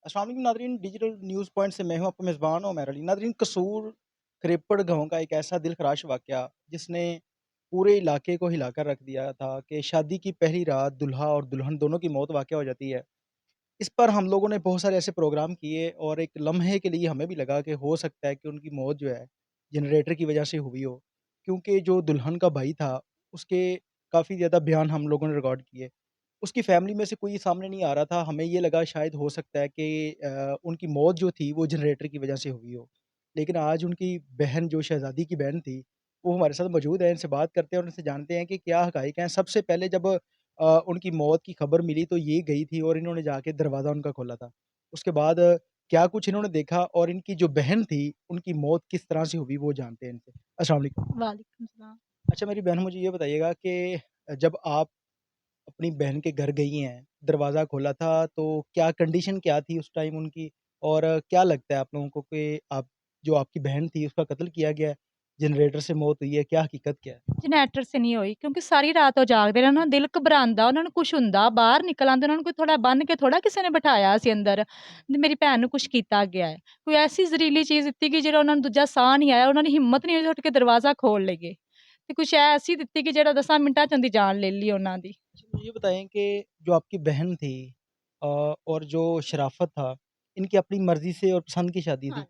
अस्सलाम वालेकुम Nadreen, digital news point से मैं हूं आपका मेज़बान उमर अली। नादरीन, कसूर खरेपड़ गाँव का एक ऐसा दिलखराश वाक़या जिसने पूरे इलाके को हिलाकर रख दिया था कि शादी की पहली रात दूल्हा और दुल्हन दोनों की मौत वाक़या हो जाती है। इस पर हम लोगों ने बहुत सारे ऐसे प्रोग्राम किए और एक लम्हे के लिए हमें भी लगा कि हो सकता है कि उनकी मौत जो है जनरेटर की वजह से हुई हो। क्योंकि जो दुल्हन का भाई था, उसके काफ़ी ज़्यादा बयान हम लोगों ने रिकॉर्ड किए। उसकी फैमिली में से कोई सामने नहीं आ रहा था। हमें ये लगा शायद हो सकता है कि उनकी मौत जो थी वो जनरेटर की वजह से हुई हो। लेकिन आज उनकी बहन, जो शहज़ादी की बहन थी, वो हमारे साथ मौजूद है। इनसे बात करते हैं और इनसे जानते हैं कि क्या हक़ाइक़ हैं। सबसे पहले जब उनकी मौत की खबर मिली तो ये गई थी और इन्होंने जाके दरवाज़ा उनका खोला था। उसके बाद क्या कुछ इन्होंने देखा और इनकी जो बहन थी, उनकी मौत किस तरह से हुई वो जानते हैं इनसे। अस्सलाम वालेकुम। वालेकुम सलाम। अच्छा मेरी बहन, मुझे ये बताइएगा कि जब आप अपनी बहन के घर गई हैं, दरवाज़ा खोला था तो क्या कंडीशन क्या थी उस टाइम उनकी? और क्या लगता है आप लोगों को कि आप जो आपकी बहन थी उसका कत्ल किया गया है? जनरेटर से मौत हुई है, क्या हकीकत क्या है? ਜਨरेटर से नहीं हुई क्योंकि सारी रात ਉਹ ਜਾਗਦੇ ਰਹੇ, ਉਹਨਾਂ ਨੂੰ ਦਿਲ ਘਬਰਾਉਂਦਾ, ਉਹਨਾਂ ਨੂੰ ਕੁਛ ਹੁੰਦਾ, ਬਾਹਰ ਨਿਕਲ ਆਉਂਦੇ, ਉਹਨਾਂ ਨੂੰ ਕੋਈ ਥੋੜਾ ਬੰਨ੍ਹ ਕੇ ਥੋੜਾ ਕਿਸੇ ਨੇ ਬਿਠਾਇਆ ਸੀ ਅੰਦਰ। ਤੇ ਮੇਰੀ ਭੈਣ ਨੂੰ ਕੁਛ ਕੀਤਾ ਗਿਆ ਹੈ। ਕੋਈ ਐਸੀ ਜ਼ਹਿਰੀਲੀ ਚੀਜ਼ ਦਿੱਤੀ ਕਿ ਜਿਹੜਾ ਉਹਨਾਂ ਨੂੰ ਦੂਜਾ ਸਾਹ ਨਹੀਂ ਆਇਆ, ਉਹਨਾਂ ਦੀ ਹਿੰਮਤ ਨਹੀਂ ਹੋਈ ਉੱਠ ਕੇ ਦਰਵਾਜ਼ਾ ਖੋਲ੍ਹ ਲਈਏ। ਤੇ ਕੁਛ ਐਸੀ ਦਿੱਤੀ ਕਿ ਜਿਹੜਾ 10 ਮਿੰਟਾਂ 'ਚ ਉਹਦੀ ਜਾਨ ਲੈ ਲਈ ਉਹਨਾਂ ਦੀ। अच्छा मुझे ये बताएँ कि जो आपकी बहन थी और जो शराफ़त था, इनकी अपनी मर्ज़ी से और पसंद की शादी थी। हाँ।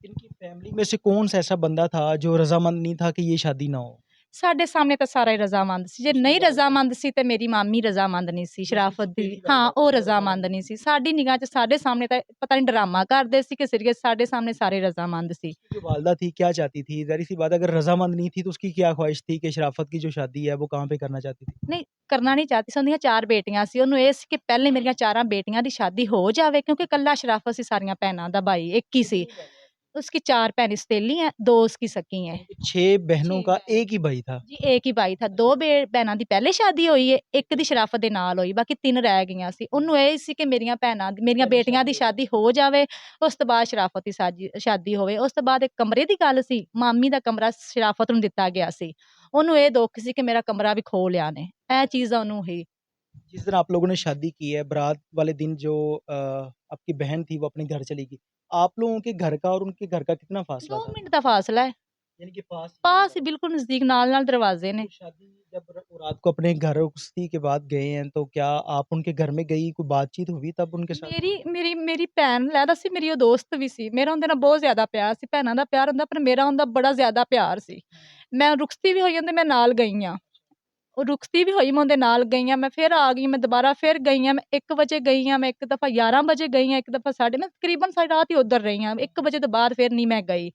इनकी फैमिली में से कौन-सा ऐसा बंदा था जो रज़ामंद नहीं था कि ये शादी ना हो? ਸਾਡੇ ਸਾਹਮਣੇ ਤਾਂ ਸਾਰਾ ਹੀ ਰਜ਼ਾਮੰਦ ਸੀ। ਜੇ उसकी ਨਹੀਂ वालदा ਰਜ਼ਾਮੰਦ ਸੀ ਤੇ ਮੇਰੀ ਮਾਮੀ ਰਜ਼ਾਮੰਦ ਨਹੀਂ ਸੀ, जो सबसे ਸ਼ਰਾਫਤ ਦੀ। पहली ਹਾਂ, वालदा ਉਹ थी वो ਰਜ਼ਾਮੰਦ रज़ामंद ਨਹੀਂ नहीं ਸੀ। थी। ਸਾਡੀ ਨਿਗਾਹ 'ਚ ਸਾਡੇ ਸਾਹਮਣੇ ਤਾਂ ਪਤਾ ਨਹੀਂ ਡਰਾਮਾ ਕਰਦੇ ਸੀ ਕਿ ਸੀਰੀਅਸ, ਸਾਡੇ ਸਾਹਮਣੇ ਸਾਰੇ ਰਜ਼ਾਮੰਦ ਸੀ। उसकी जो वालदा थी क्या चाहती थी? ज़ाहिर-सी बात है अगर रज़ामंद नहीं थी तो उसकी क्या ख़्वाहिश थी कि शराफ़त की जो शादी है वो कहाँ पे करना चाहती थी? ਨਹੀਂ, ਕਰਨਾ ਨਹੀਂ ਚਾਹਤੀ ਸੀ, ਉਹਦੀਆਂ 4 ਬੇਟੀਆਂ ਸੀ। ਉਹਨੂੰ ਇਹ ਸੀ ਕਿ ਪਹਿਲੇ ਮੇਰੀਆਂ 4 ਬੇਟੀਆਂ ਦੀ ਸ਼ਾਦੀ ਹੋ ਜਾਵੇ ਕਿਉਂਕਿ ਕੱਲਾ ਸ਼ਰਾਫਤ ਸੀ ਸਾਰੀਆਂ ਭੈਣਾਂ ਦਾ ਭਾਈ, ਇੱਕ ਹੀ ਸੀ। कितनी बहनें हैं? उसकी 4 भैनें सौतेली हैं, 2 उसकी सकी हैं। यानी कि 6 बहनों 6 का बहन एक ही भाई था। ਜੀ, ਇੱਕ ਹੀ ਭਾਈ ਥਾ। 2 ਭੈਣਾਂ ਦੀ ਪਹਿਲੇ ਸ਼ਾਦੀ ਹੋਈ ਏ, ਇੱਕ ਦੀ ਸ਼ਰਾਫਤ ਦੇ ਨਾਲ ਹੋਈ, ਬਾਕੀ 3 ਰਹਿ ਗਈਆਂ ਸੀ। ਉਹਨੂੰ ਇਹ ਸੀ ਕਿ ਮੇਰੀਆਂ पहली ਬੇਟੀਆਂ शादी ਦੀ हो जाए। ਸ਼ਾਦੀ ਹੋ ਜਾਵੇ, ਉਸ ਤੋਂ ਬਾਅਦ ਸ਼ਰਾਫਤ ਦੀ ਸ਼ਾਦੀ ਹੋਵੇ। ਉਸ ਤੋਂ ਬਾਅਦ ਇੱਕ ਕਮਰੇ ਦੀ ਗੱਲ ਸੀ, ਮਾਮੀ ਦਾ ਕਮਰਾ ਸ਼ਰਾਫਤ ਨੂੰ ਦਿੱਤਾ ਗਿਆ ਸੀ। ਉਹਨੂੰ ਇਹ ਦੁੱਖ ਸੀ ਕਿ ਮੇਰਾ ਕਮਰਾ ਵੀ ਖੋਹ ਲਿਆ ਨੇ। ਇਹ ਚੀਜ਼ ਦਾ ਉਹਨੂੰ ਹੀ जिस दिन आप लोगों ने शादी की है, बारात वाले दिन जो आपकी बहन थी वो अपने घर चली गई। आप लोगों के घर का और उनके घर का कितना फ़ासला 2 था? ਮਿੰਟ ਦਾ ਫਾਸਲਾ है। यानी कि पास ही है पास ही ज़्यादा। बिल्कुल नज़दीक, नाल-नाल दरवाज़े ने। तो शादी जब वो रात को अपने घर उसी के बाद गए हैं, तो क्या आप उनके घर में गई, कोई बातचीत हुई तब उनके साथ? ਮੇਰੀ ਭੈਣ ਲੈਦਾ ਸੀ, ਮੇਰੀ ਉਹ ਦੋਸਤ ਵੀ ਸੀ। ਮੇਰਾ ਉਹਦੇ ਨਾਲ ਬਹੁਤ ਜ਼ਿਆਦਾ ਪਿਆਰ ਸੀ। ਭੈਣਾਂ ਦਾ ਪਿਆਰ ਹੁੰਦਾ, ਪਰ ਮੇਰਾ ਉਹਦਾ ਬੜਾ ਜ਼ਿਆਦਾ ਪਿਆਰ ਸੀ। ਮੈਂ ਰੁਖਸਤੀ ਵੀ ਹੋਈ ਉਹਦੇ ਮੈਂ ਨਾਲ ਗਈ ਆਂ। ਉਹ ਰੁਖਸਤੀ ਵੀ ਹੋਈ, ਮੈਂ ਉਹਦੇ ਨਾਲ ਗਈ ਆਂ। ਮੈਂ ਫਿਰ ਆ ਗਈ, ਮੈਂ ਦੁਬਾਰਾ ਫਿਰ ਗਈ ਆਂ। ਮੈਂ 1 ਵਜੇ ਗਈ ਆਂ, ਮੈਂ ਇੱਕ ਦਫ਼ਾ 11 ਵਜੇ ਗਈ ਆਂ, ਇੱਕ ਦਫ਼ਾ ਸਾਢੇ ਮੈਂ ਤਕਰੀਬਨ ਸਾਰੀ ਰਾਤ ਹੀ ਉੱਧਰ ਰਹੀ ਆਂ। 1 ਵਜੇ ਤੋਂ ਬਾਅਦ ਫਿਰ ਨਹੀਂ ਮੈਂ ਗਈ।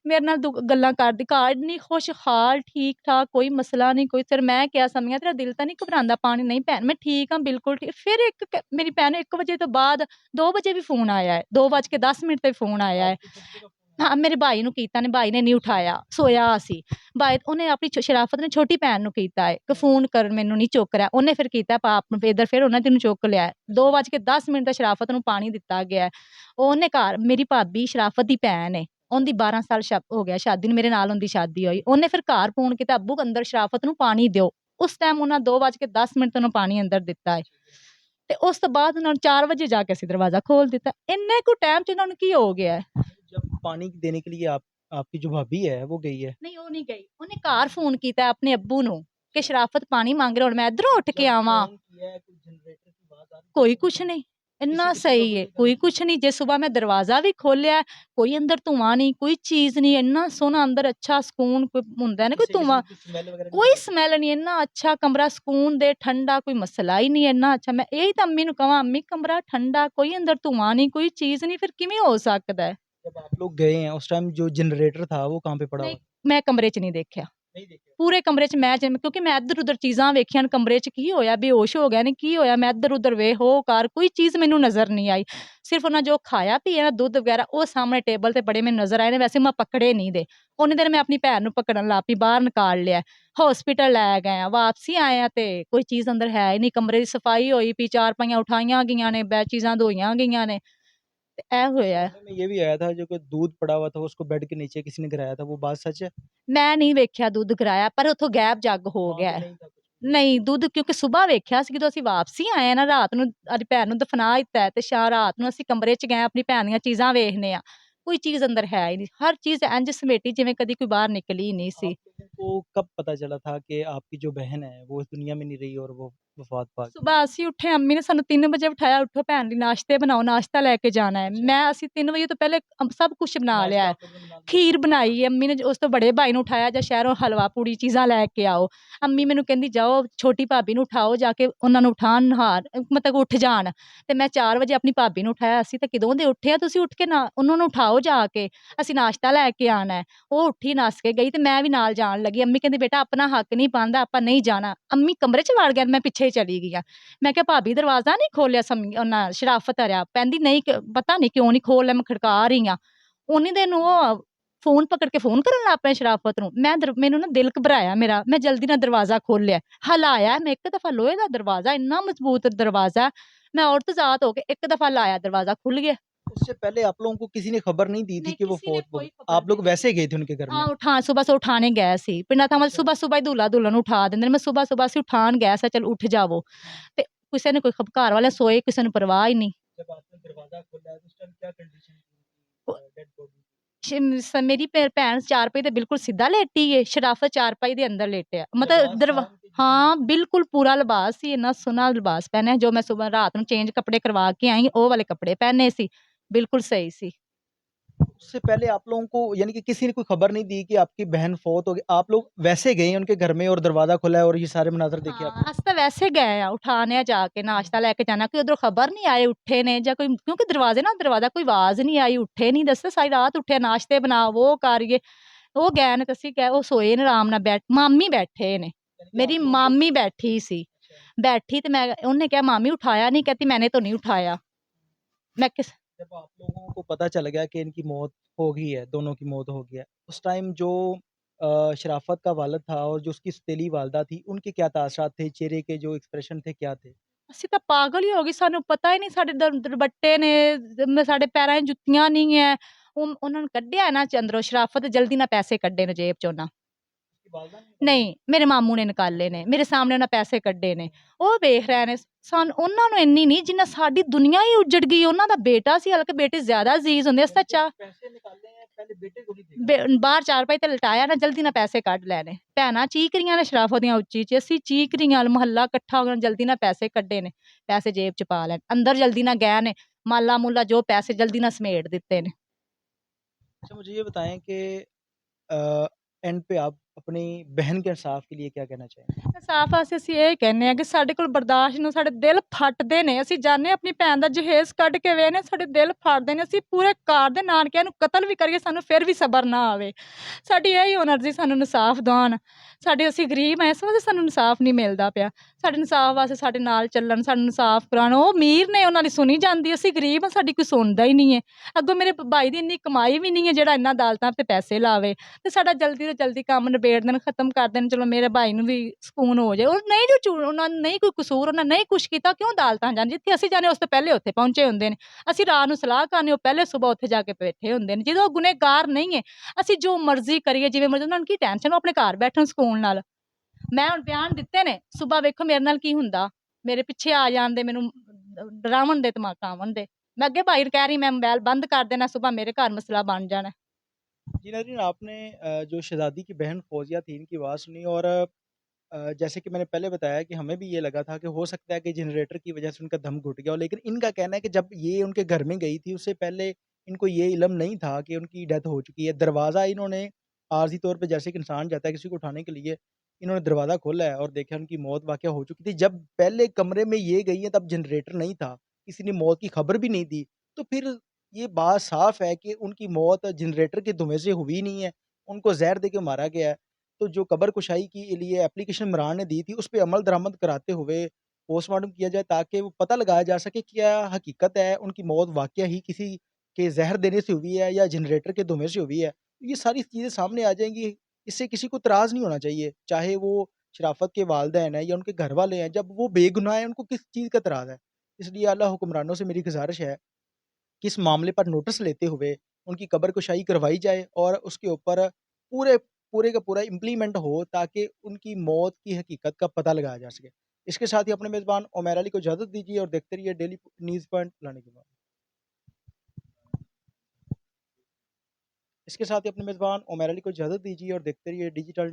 ਮੇਰੇ ਨਾਲ ਗੱਲਾਂ ਕਰਦੀ, ਘਰ ਇੰਨੀ ਖੁਸ਼ਹਾਲ, ਠੀਕ-ਠਾਕ, ਕੋਈ ਮਸਲਾ ਨਹੀਂ, ਕੋਈ ਫਿਰ ਮੈਂ ਕਿਹਾ ਸਮੀਆ ਤੇਰਾ ਦਿਲ ਤਾਂ ਨਹੀਂ ਘਬਰਾਉਂਦਾ ਪਾਣੀ? ਨਹੀਂ ਭੈਣ ਮੈਂ ਠੀਕ ਆਂ, ਬਿਲਕੁਲ ਠੀਕ। ਫਿਰ ਮੇਰੀ ਭੈਣ ਨੂੰ 1 ਵਜੇ ਤੋਂ ਬਾਅਦ 2 ਵਜੇ ਵੀ ਫ਼ੋਨ ਆਇਆ ਹੈ, 2:10 ਤੇ ਫ਼ੋਨ ਆਇਆ ਹੈ। आपके चाचे का फ़ोन आया? ਹਾਂ, ਮੇਰੇ ਭਾਈ ਨੂੰ ਕੀਤਾ ਨੇ, ਭਾਈ ਨੇ ਨਹੀਂ ਉਠਾਇਆ, ਸੋਇਆ ਸੀ। ਉਹਨੇ ਆਪਣੀ ਸ਼ਰਾਫਤ ਨੇ ਛੋਟੀ ਭੈਣ ਨੂੰ ਕੀਤਾ ਹੈ ਕਿ ਫ਼ੋਨ ਕਰ, ਮੈਨੂੰ ਨਹੀਂ ਚੁੱਕ ਰਿਹਾ। ਉਹਨੇ ਫਿਰ ਕੀਤਾ ਪਾਪ ਨੂੰ, ਫਿਰ ਉਹਨੇ ਤੈਨੂੰ ਚੁੱਕ ਲਿਆ। 2:10 ਤੇ ਸ਼ਰਾਫਤ ਨੂੰ ਪਾਣੀ ਦਿੱਤਾ ਗਿਆ ਹੈ। ਉਹਨੇ ਘਰ ਮੇਰੀ ਭਾਬੀ ਸ਼ਰਾਫਤ ਦੀ ਭੈਣ ਏ, ਉਹਦੀ 12 ਸਾਲ ਹੋ ਗਿਆ ਸ਼ਾਦੀ ਨੂੰ, ਮੇਰੇ ਨਾਲ ਉਹਦੀ ਸ਼ਾਦੀ ਹੋਈ। ਉਹਨੇ ਫਿਰ ਘਰ ਫ਼ੋਨ ਕੀਤਾ, ਅੱਬੂ ਅੰਦਰ ਸ਼ਰਾਫਤ ਨੂੰ ਪਾਣੀ ਦਿਓ। ਉਸ ਟਾਈਮ ਉਹਨਾਂ 2:10 ਤੇ ਉਹਨੂੰ ਪਾਣੀ ਅੰਦਰ ਦਿੱਤਾ ਹੈ। ਤੇ ਉਸ ਤੋਂ ਬਾਅਦ ਉਹਨਾਂ ਨੂੰ 4 ਵਜੇ ਜਾ ਕੇ ਅਸੀਂ ਦਰਵਾਜ਼ਾ ਖੋਲ੍ਹ ਦਿੱਤਾ। ਇੰਨੇ ਕੁ ਟਾਈਮ 'ਚ ਇਹਨਾਂ ਨੂੰ ਕੀ ਹੋ ਗਿਆ ਹੈ? जब पानी देने के लिए आप आपकी जो भाभी है, वो गई है। ਨਹੀਂ, ਉਹ ਨਹੀਂ ਗਈ। ਉਹਨੇ ਘਰ ਫ਼ੋਨ ਕੀਤਾ ਆਪਣੇ ਅੱਬੂ ਨੂੰ ਕਿ ਸ਼ਰਾਫਤ ਪਾਣੀ ਮੰਗ ਰਿਹਾ, ਹੁਣ ਮੈਂ ਇੱਧਰੋਂ ਉੱਠ ਕੇ जब ਆਵਾਂ। फ़ोन किया है, कोई जनरेटर की आवाज़ आ रही थी ਕੋਈ उस ਕੁਛ टाइम? ਨਹੀਂ, किसी ਇੰਨਾ किस्म का ਸਹੀ कोई ਹੈ, ਕੋਈ इंटरनेट नहीं ਕੁਛ था? ਨਹੀਂ। ਜੇ ਸੁਬਾਹ ਮੈਂ ਦਰਵਾਜ਼ਾ ਵੀ ਖੋਲ੍ਹਿਆ, ਕੋਈ ਅੰਦਰ ਧੂੰਆਂ ਨਹੀਂ, ਕੋਈ ਚੀਜ਼ ਨਹੀਂ, ਇੰਨਾ ਸੋਹਣਾ ਅੰਦਰ ਅੱਛਾ ਸਕੂਨ ਕੋਈ ਹੁੰਦਾ ਨਾ, ਕੋਈ किसी किस्म ਧੂੰਆਂ, की स्मेल वगैरह नहीं ਕੋਈ आ रही थी? ਸਮੈਲ ਨਹੀਂ, ਇੰਨਾ ਅੱਛਾ ਕਮਰਾ ਸਕੂਨ ਦੇ, ਠੰਡਾ, ਕੋਈ ਮਸਲਾ ਹੀ ਨਹੀਂ, ਇੰਨਾ ਅੱਛਾ। ਮੈਂ ਇਹੀ ਤਾਂ ਅੰਮੀ ਨੂੰ ਕਵਾਂ, ਅੰਮੀ ਕਮਰਾ ਠੰਡਾ, ਕੋਈ ਅੰਦਰ ਧੂੰਆਂ नहीं, ਕੋਈ ਚੀਜ਼ नहीं, ਫਿਰ ਕਿਵੇਂ ਹੋ ਸਕਦਾ ਹੈ? जब आप लोग गए हैं, उस टाइम जो जनरेटर था, वो कहाँ पे पड़ा ਨਹੀਂ, हुआ था? ਮੈਂ ਕਮਰੇ 'ਚ ਨਹੀਂ ਦੇਖਿਆ। नहीं देखे? ਪੂਰੇ ਕਮਰੇ 'ਚ ਮੈਂ ਜਿਵੇਂ, ਕਿਉਂਕਿ ਮੈਂ ਇੱਧਰ-ਉੱਧਰ ਚੀਜ਼ਾਂ ਵੇਖੀਆਂ ਨੇ, ਕਮਰੇ 'ਚ ਕੀ ਹੋਇਆ, ਬੇਹੋਸ਼ ਹੋ ਗਿਆ ਨੇ, ਕੀ ਹੋਇਆ? ਮੈਂ ਇੱਧਰ-ਉੱਧਰ ਵੇਖ ਹੋ ਕਰ, ਕੋਈ ਚੀਜ਼ ਮੈਨੂੰ ਨਜ਼ਰ ਨਹੀਂ ਆਈ। ਸਿਰਫ ਉਹਨਾਂ ਜੋ ਖਾਇਆ ਪੀਆ ਨਾ, ਦੁੱਧ ਵਗੈਰਾ, ਉਹ ਸਾਹਮਣੇ ਟੇਬਲ ਤੇ ਪੜੇ ਮੈਨੂੰ ਨਜ਼ਰ ਆਏ ਨੇ, ਵੈਸੇ ਮੈਂ ਪਕੜੇ ਨਹੀਂ ਦੇ। ਓਨੀ ਦੇਰ ਮੈਂ ਆਪਣੀ ਭੈਣ ਨੂੰ ਪਕੜਨ ਲੱਗ ਪਈ, ਬਾਹਰ ਨਿਕਾਲ ਲਿਆ, ਹੌਸਪੀਟਲ ਲੈ ਗਏ ਆ, ਵਾਪਸੀ ਆਏ ਆ ਤੇ ਕੋਈ ਚੀਜ਼ ਅੰਦਰ ਹੈ ਹੀ ਨਹੀਂ। ਕਮਰੇ ਦੀ ਸਫਾਈ ਹੋਈ ਪਈ, ਚਾਰਪਾਈਆਂ ਉਠਾਈਆਂ ਗਈਆਂ ਨੇ, ਚੀਜ਼ਾਂ ਧੋਈਆਂ गईਆਂ ने, ਤੇ ਇਹ ਹੋਇਆ। सुनने में ये भी आया था जो कोई दूध पड़ा हुआ था, उसको बेड के नीचे किसी ने गिराया था, वो बात सच है? ਮੈਂ ਨਹੀਂ ਵੇਖਿਆ ਦੁੱਧ ਗਰਾਇਆ, ਪਰ ਉੱਥੋਂ ਗਾਇਬ ਜੱਗ ਹੋ वहाँ ਗਿਆ पे ਹੈ। नहीं था कुछ? ਨਹੀਂ ਦੁੱਧ ਕਿਉਂਕਿ ਸੁਬਾਹ ਵੇਖਿਆ ਸੀ ਜਦੋਂ ਅਸੀਂ ਵਾਪਸੀ ਆਏ ਆ ਨਾ ਰਾਤ ਨੂੰ ਆਪਣੀ ਭੈਣ ਨੂੰ ਦਫਨਾ ਦਿੱਤਾ ਹੈ ਤੇ ਰਾਤ ਨੂੰ ਅਸੀਂ ਕਮਰੇ 'ਚ ਗਏ ਆਪਣੀ ਭੈਣ ਦੀਆਂ ਚੀਜ਼ਾਂ ਵੇਖਨੇ ਆ ਕੋਈ ਚੀਜ਼ ਅੰਦਰ ਹੈ ਹੀ ਨਹੀਂ ਹਰ ਚੀਜ਼ ਇੰਜ ਸਮੇਟੀ ਜਿਵੇਂ ਕਦੀ ਕੋਈ ਬਾਹਰ ਨਿਕਲੀ ਹੀ नहीं सी। आप लोगों को कब पता चला था कि आपकी जो बहन है वो इस दुनिया में नहीं रही और वो वफ़ात पा गई? ਸੁਬਾਹ ਅਸੀਂ ਉੱਠੇ ਅੰਮੀ ਨੇ ਸਾਨੂੰ 3 ਵਜੇ ਉਠਾਇਆ ਉੱਠੋ ਭੈਣ ਲਈ ਨਾਸ਼ਤੇ ਬਣਾਓ ਨਾਸ਼ਤਾ ਲੈ ਕੇ ਜਾਣਾ ਹੈ अच्छा, ਮੈਂ ਅਸੀਂ 3 ਵਜੇ ਤੋਂ ਪਹਿਲੇ ਸਭ ਕੁਝ ਬਣਾ ਲਿਆ नाश्ता ਹੈ आप लोगों ने बना लिया ਖੀਰ था? ਬਣਾਈ ਹੈ ਅੰਮੀ ਨੇ ਉਸ ਤੋਂ ਬੜੇ ਭਾਈ ਨੂੰ ਉਠਾਇਆ ਜਾਂ ਸ਼ਹਿਰੋਂ ਹਲਵਾ ਪੂੜੀ ਚੀਜ਼ਾਂ ਲੈ ਕੇ ਆਓ ਅੰਮੀ ਮੈਨੂੰ ਕਹਿੰਦੀ ਜਾਓ ਛੋਟੀ ਭਾਬੀ ਨੂੰ ਉਠਾਓ ਜਾ ਕੇ ਉਹਨਾਂ ਨੂੰ ਉਠਾਣ ਨਹਾਰ ਮਤਲਬ ਉੱਠ ਜਾਣ ਤੇ ਮੈਂ 4 ਵਜੇ ਆਪਣੀ ਭਾਬੀ ਨੂੰ ਉਠਾਇਆ ਅਸੀਂ ਤਾਂ ਕਿਦੋਂ ਦੇ ਉੱਠੇ ਆ ਤੁਸੀਂ ਉੱਠ ਕੇ ਨਾ ਉਹਨਾਂ ਨੂੰ ਉਠਾਓ ਜਾ ਕੇ ਅਸੀਂ ਨਾਸ਼ਤਾ ਲੈ ਕੇ ਆਣਾ ਹੈ ਉਹ ਉੱਠੀ ਨੱਸ ਕੇ ਗਈ ਤੇ ਮੈਂ ਵੀ ਨਾਲ ਜਾਣ ਲੱਗੀ ਅੰਮੀ ਕਹਿੰਦੀ ਬੇਟਾ ਆਪਣਾ ਹੱਕ ਨਹੀਂ ਪਾਉਂਦਾ ਆਪਾਂ ਨਹੀਂ ਜਾਣਾ ਅੰਮੀ ਕਮਰੇ 'ਚ ਵੜ ਗਿਆ ਮੈਂ ਪਿੱਛੇ ਹੀ ਚਲੀ ਗਈ ਆ ਮੈਂ ਕਿਹਾ ਭਾਬੀ ਦਰਵਾਜ਼ਾ ਨਹੀਂ ਖੋਲਿਆ ਉਹਨਾਂ ਸ਼ਰਾਫਤ ਹਰਿਆ ਕਹਿੰਦੀ ਨਹੀਂ ਪਤਾ ਨਹੀਂ ਕਿਉਂ ਨਹੀਂ ਖੋਲਿਆ ਮੈਂ ਖੜਕਾ ਰਹੀ ਆ ਉਨੀ ਦਿਨ ਉਹ ਫੋਨ ਪਕੜ ਕੇ ਫੋਨ ਕਰਨ ਲੱਗ ਪਿਆ ਸ਼ਰਾਫਤ ਨੂੰ ਮੈਨੂੰ ਨਾ ਦਿਲ ਘਬਰਾਇਆ ਮੇਰਾ ਮੈਂ ਜਲਦੀ ਨਾਲ ਦਰਵਾਜ਼ਾ ਖੋਲਿਆ ਹਲਾਇਆ ਮੈਂ ਇੱਕ ਦਫਾ ਲੋਹੇ ਦਾ ਦਰਵਾਜ਼ਾ ਇੰਨਾ ਮਜ਼ਬੂਤ ਦਰਵਾਜ਼ਾ मैं औरत ज़ात होके एक दफा लाया दरवाजा खुल गया उससे पहले आप लोगों को किसी ने खबर नहीं दी थी नहीं कि वो किसी ने फ़ौत हो कोई गए? खबर आप लोग नहीं वैसे गए थे उनके घर में? हाँ उठा सुबह से उठाने गए सी पिंडा था मतलब अच्छा, सुबह सुबह ही दूल्हा दुल्हन उठा देंगे मैं सुबह सुबह से उठान गया सा चल उठ जावो ते किसी ने कोई घर वाले सोए किसी ने परवाह ही नहीं जब आपने दरवाज़ा खोला तो उस टाइम क्या कंडीशन थी ਉਹ उनकी डेड बॉडी की? ਮੇਰੀ ਭੈਣ ਚਾਰਪਾਈ ਤੇ ਬਿਲਕੁਲ ਸਿੱਧਾ ਲੇਟੀ ਏ ਸ਼ਰਾਫਤ ਚਾਰਪਾਈ ਦੇ ਅੰਦਰ ਲੇਟਿਆ ਮਤਲਬ लिबास था उनके जिसमें ਹਾਂ दफन ਬਿਲकुल ਪੂਰਾ ਲਿਬਾਸ ਸੀ ਇੰਨਾ ਸੋਹਣਾ ਲਿਬਾਸ ਪਹਿਨਿਆ ਜੋ ਮੈਂ ਸਵੇਰ ਰਾਤ ਨੂੰ ਚੇਂਜ ਕੱਪੜੇ ਕਰਵਾ ਕੇ ਆਈ ਉਹ ਵਾਲੇ ਕੱਪੜੇ ਪਹਿਨੇ ਸੀ ਬਿਲकुल सही सी उससे पहले आप लोगों को यानी कि किसी ने कोई खबर नहीं दी कि आपकी बहन फ़ौत हो गई? आप लोग वैसे गए उनके घर में और दरवाज़ा खोला है और ये सारे मनाज़र देखे हाँ आपने? अस तो वैसे गए आ उठाने जाके नाश्ता लेके जाना कोई उधर खबर नहीं आए उठे ने या कोई क्योंकि दरवाजा कोई आवाज नहीं आई उठे नहीं दस सारी रात उठे नाश्ते बना वो करिए वो गए ने तसी गए वो सोए ने आराम ਨਾਲ बैठ मामी बैठे ने यानी कि मेरी आप लोगों को मामी बैठी सी अच्छा, बैठी तो मैं उन्हें कहा मामी उठाया नहीं कहती मैंने तो नहीं उठाया मैं किस जब आप लोगों को पता चल गया कि इनकी मौत हो गई है, दोनों की मौत हो गई है, उस टाइम जो शराफ़त का वालिद था और जो उसकी सौतेली वालिदा थी, उनके क्या तासरात थे? चेहरे के जो एक्सप्रेशन थे, क्या थे? ਅਸੀਂ ਤਾਂ ਪਾਗਲ ਹੀ ਹੋ ਗਏ ਸਾਨੂੰ ਪਤਾ ਹੀ ਨਹੀਂ ਸਾਡੇ ਦੁਪੱਟੇ ਨੇ ਸਾਡੇ ਪੈਰਾਂ 'ਚ ਜੁੱਤੀਆਂ ਨਹੀਂ ਹੈ ਉਹਨਾਂ ਨੂੰ ਕੱਢਿਆ ਨਾ ਚੰਦਰੋ ਸ਼ਰਾਫਤ ਜਲਦੀ ਨਾਲ ਪੈਸੇ ਕੱਢੇ ਨੇ ਜੇਬ 'ਚੋਂ ਨਾ उसकी वालिदा ने निकाले? ਨਹੀਂ ਮੇਰੇ ਮਾਮੂ ਨੇ ਨਿਕਾਲੇ ਨੇ ਮੇਰੇ ਸਾਹਮਣੇ ਉਹਨਾਂ ਪੈਸੇ ਕੱਢੇ ਨੇ ਉਹ ਵੇਖ ਰਹੇ ਨੇ ਸਾਨੂੰ ਉਹਨਾਂ ਨੂੰ ਇੰਨੀ ਨਹੀਂ ਜਿੰਨਾ ਸਾਡੀ ਦੁਨੀਆ ਹੀ ਉਜੜ ਗਈ ਉਹਨਾਂ ਦਾ ਬੇਟਾ ਸੀ ਹਲਕੇ ਬੇਟੇ ਜ਼ਿਆਦਾ ਅਜ਼ੀਜ਼ ਹੁੰਦੇ यानी कि ਸੱਚਾ पैसे निकाले हैं, पहले बेटे को नहीं देखा? ਬਾਹਰ ਚਾਰਪਾਈ ਤੇ ਲਟਾਇਆ ਨਾ ਜਲਦੀ ਨਾਲ ਪੈਸੇ ਕੱਢ ਲੈਣੇ ਭੈਣਾਂ ਚੀਕ ਰਹੀਆਂ ਨੇ ਸ਼ਰਾਫਤ ਦੀਆਂ ਉੱਚੀ ਚ ਅਸੀਂ ਚੀਕ ਰਹੀਆਂ ਮੁਹੱਲਾ ਇਕੱਠਾ ਹੋ ਗਿਆ ਜਲਦੀ ਨਾਲ ਪੈਸੇ ਕੱਢੇ ਨੇ ਪੈਸੇ ਜੇਬ ਚ ਪਾ ਲੈਣ ਅੰਦਰ ਜਲਦੀ ਨਾਲ ਗਏ ਨੇ ਮਾਲਾ ਮੁੱਲਾ ਜੋ ਪੈਸੇ ਜਲਦੀ ਨਾਲ ਸਮੇਟ ਦਿੱਤੇ ਨੇ अच्छा मुझे ये बताएँ कि एंड पे आप अपनी बहन के इंसाफ के लिए क्या कहना चाहेंगे? ਸਾਫ਼ ਅਸੀਂ ਇਹ ਕਹਿੰਦੇ ਆ ਕਿ ਸਾਡੇ ਕੋਲ ਬਰਦਾਸ਼ਤ ਨੂੰ ਸਾਡੇ ਦਿਲ ਫਟਦੇ ਨੇ ਅਸੀਂ ਜਾਣੇ ਆਪਣੀ ਭੈਣ ਦਾ ਜਹੇਜ਼ ਕੱਢ ਕੇ ਵੇਨੇ ਸਾਡੇ ਦਿਲ ਫਟਦੇ ਨੇ ਅਸੀਂ ਪੂਰੇ ਘਰ ਦੇ ਨਾਨਕਿਆਂ ਨੂੰ ਕਤਲ ਵੀ ਕਰੀਏ ਸਾਨੂੰ ਫਿਰ ਵੀ ਸਬਰ ਨਾ ਆਵੇ ਸਾਡੀ ਇਹੀ ਹੁਨਰ ਜੀ ਸਾਨੂੰ ਇਨਸਾਫ ਦਿਵਾਉਣ ਸਾਡੇ ਅਸੀਂ ਗਰੀਬ ਐ ਇਸ ਵਜ੍ਹਾ ਸਾਨੂੰ ਇਨਸਾਫ ਨਹੀਂ ਮਿਲਦਾ ਪਿਆ ਸਾਡੇ ਇਨਸਾਫ ਵਾਸਤੇ ਸਾਡੇ ਨਾਲ ਚੱਲਣ ਸਾਨੂੰ ਇਨਸਾਫ ਕਰਾਉਣ ਉਹ ਅਮੀਰ ਨੇ ਉਹਨਾਂ ਦੀ ਸੁਣੀ ਜਾਂਦੀ ਅਸੀਂ ਗਰੀਬ ਆ ਸਾਡੀ ਕੋਈ ਸੁਣਦਾ ਹੀ ਨਹੀਂ ਹੈ ਅੱਗੋਂ ਮੇਰੇ ਭਾਈ ਦੀ ਇੰਨੀ ਕਮਾਈ ਵੀ ਨਹੀਂ ਹੈ ਜਿਹੜਾ ਇੰਨਾ ਅਦਾਲਤਾਂ 'ਤੇ ਪੈਸੇ ਲਾਵੇ ਤੇ ਸਾਡਾ ਜਲਦੀ ਤੋਂ ਜਲਦੀ ਕੰਮ ਨਿਬੇੜ ਦੇਣ ਖਤਮ ਕਰ ਦੇਣ ਚਲੋ ਮੇਰੇ ਭਾਈ ਨੂੰ ਵੀ ਸਕੂਨ ਹੋ ਜਾਏ ਉਹ ਨਹੀਂ ਜੋ ਉਹਨਾਂ ਨੇ ਨਹੀਂ ਕੋਈ ਕਸੂਰ ਉਹਨਾਂ ਨਹੀਂ ਕੁਛ ਕੀਤਾ ਕਿਉਂ ਅਦਾਲਤਾਂ ਜਾਣ ਜਿੱਥੇ ਅਸੀਂ ਜਾਣੇ ਉਸ ਤੋਂ ਪਹਿਲੇ ਉੱਥੇ ਪਹੁੰਚੇ ਹੁੰਦੇ ਨੇ ਅਸੀਂ ਰਾਤ ਨੂੰ ਸਲਾਹ ਕਰਨੀ ਉਹ ਪਹਿਲੇ ਸਵੇਰ ਉੱਥੇ ਜਾ ਕੇ ਬੈਠੇ ਹੁੰਦੇ ਨੇ ਜਦੋਂ ਉਹ ਗੁਨੇਗਾਰ ਨਹੀਂ ਹੈ ਅਸੀਂ ਜੋ ਮਰਜ਼ੀ ਕਰੀਏ ਜਿਵੇਂ ਮਰਜ਼ੀ ਉਹਨਾਂ ਨੂੰ ਕੀ ਟੈਨਸ਼ਨ ਉਹ ਆਪਣੇ ਘਰ ਬੈਠਣ ਸਕੂਨ ਨਾਲ ਮੈਂ ਹੁਣ ਬਿਆਨ ਦਿੱਤੇ ਨੇ ਸਵੇਰ ਵੇਖੋ ਮੇਰੇ ਨਾਲ ਕੀ ਹੁੰਦਾ ਮੇਰੇ ਪਿੱਛੇ ਆ ਜਾਂਦੇ ਮੈਨੂੰ ਡਰਾਵਣ ਦੇ ਧਮਕਾਵਣ ਦੇ ਮੈਂ ਅੱਗੇ ਭਾਈ ਕਹਿ ਰਹੀ ਮੈਂ ਮੋਬਾਈਲ ਬੰਦ ਕਰ ਦੇਣਾ ਸਵੇਰ ਮੇਰੇ ਘਰ ਮਸਲਾ ਬਣ ਜਾਣਾ जी नाज़रीन आपने जो शहज़ादी की बहन फौजिया थी इनकी आवाज़ सुनी और जैसे कि मैंने पहले बताया कि हमें भी ये लगा था कि हो सकता है कि जनरेटर की वजह से उनका दम घुट गया हो लेकिन इनका कहना है कि जब ये उनके घर में गई थी उससे पहले इनको ये इल्म नहीं था कि उनकी डेथ हो चुकी है दरवाज़ा इन्होंने आर्जी तौर पे जैसे कि इंसान जाता है किसी को उठाने के लिए इन्होंने दरवाज़ा खोला है और देखा उनकी मौत वाक़या हो चुकी थी जब पहले कमरे में ये गई हैं तब जनरेटर नहीं था किसी ने मौत की खबर भी नहीं दी तो फिर ये बात साफ़ है कि उनकी मौत जनरेटर के धुएँ से हुई नहीं है, उनको ज़हर दे के मारा गया है। तो जो कब्र कुशाई के लिए एप्लीकेशन इमरान ने दी थी, उस पे अमल दरामद कराते हुए पोस्टमार्टम किया जाए ताकि वो पता लगाया जा सके क्या हकीकत है, उनकी मौत वाक़या ही किसी के ज़हर देने से हुई है या जनरेटर के धुएँ से हुई है। ये सारी चीज़ें सामने आ जाएँगी, इससे किसी को इतराज़ नहीं होना चाहिए, चाहे वो शराफ़त के वालिदैन हैं या उनके घरवाले हैं, जब वो बेगुनाह हैं, उनको किस चीज़ का इतराज़ है। इसलिए आला हुक्मरानों से मेरी गुज़ारिश है किस मामले पर नोटिस लेते हुए उनकी कब्र कुशाई करवाई जाए और उसके ऊपर पूरे पूरे का पूरा इम्प्लीमेंट हो ताकि उनकी मौत की हकीकत का पता लगाया जा सके। इसके साथ ही अपने मेज़बान उमैर अली को इजाज़त दीजिए और देखते रहिए डेली न्यूज़ पॉइंट लाने के बाद। इसके साथ ही अपने मेज़बान उमैर अली को इजाज़त दीजिए और देखते रहिए डिजिटल